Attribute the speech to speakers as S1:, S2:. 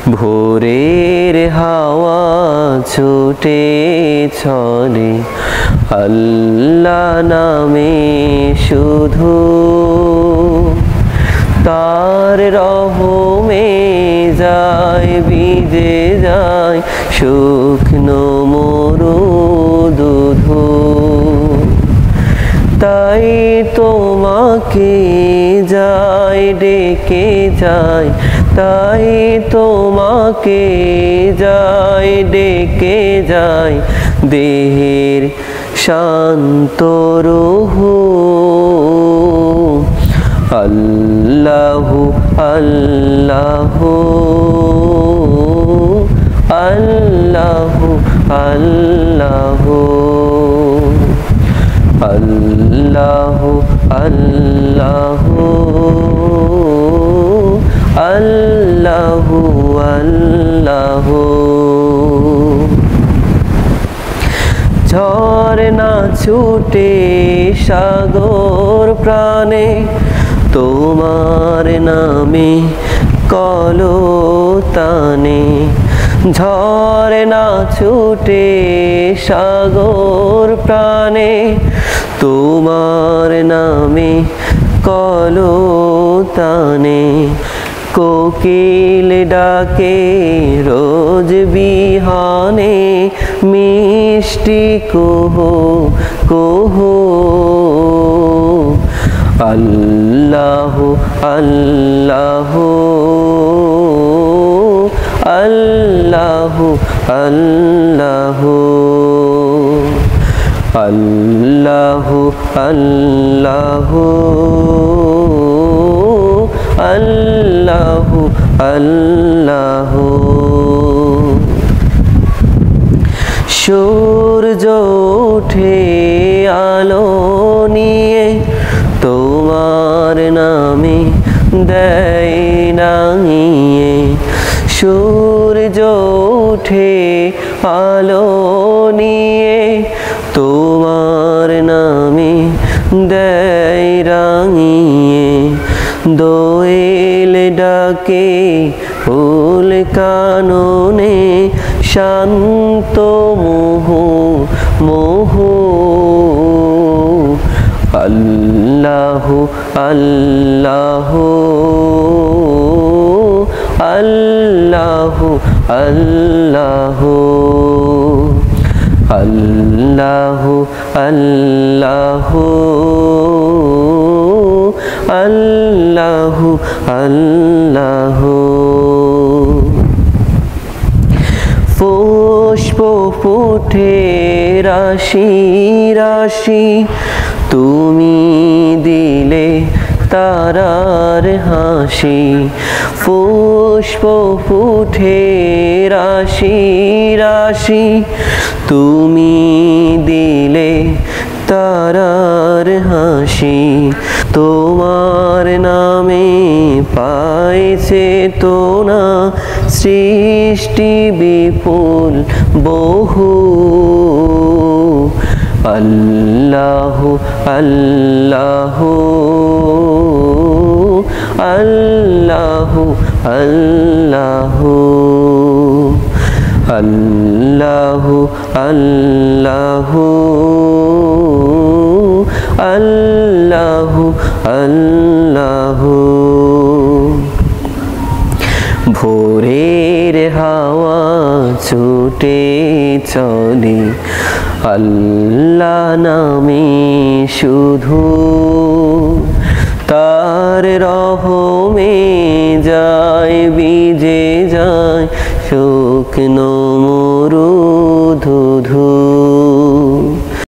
S1: ভোরের হাওয়া ছুটে চলে আল্লাহ নামে শুধু, তার রহমে যায় ভিজে যায় শুকনো মরুদুধু। তাই তোমাকে যায় ডেকে যায়, তাই তোমাকে যায় ডেকে যায় দেহের শান্ত রুহু। আল্লাহু আল্লাহু আল্লাহু আল্লাহু আল্লাহু আল্লাহু আল্লাহু আল্লাহু। ঝরনা ছুটে সাগর প্রাণে তোমার নামে কলতানে। ঝরনা ছুটে সাগর প্রাণে তোমার নামে কলতানে। কোকিল ডাকে রোজ বিহানে মিষ্টি কুহু কুহু। আল্লাহু আল্লাহু আল্লাহু আল্লাহু আল্লাহু আল্লাহু আল্লাহু আল্লাহু। সূর্য ওঠে আলো নিয়ে তোমার নামে দেয় নাঙিয়ে। সূর্য ওঠে আলো নিয়ে তোমার নামে দেয় রাঙিয়ে। দোয়েল ডাকে ফুল কাননে শান্ত মোহু মোহু। আল্লাহু আল্লাহু আল্লাহু আল্লাহু আল্লাহু আল্লাহু আল্লাহু আল্লাহু। পুষ্প ফুটে রাশি রাশি তুমি দিলে তারার হাসি। পুষ্প ফুটে রাশি রাশি তুমি দিলে তারার হাসি। তোমার নামে পাইছে তোনা সৃষ্টি বিপুল বহু। আল্লাহু আল্লাহু আল্লাহু আল্লাহু আল্লাহু আল্লাহু আল্লাহু আল্লাহু। ভোরের হাওয়া ছুটে চলে আল্লাহ নামে শুধু, তার রহমে যায় ভিজে যায় শুকনো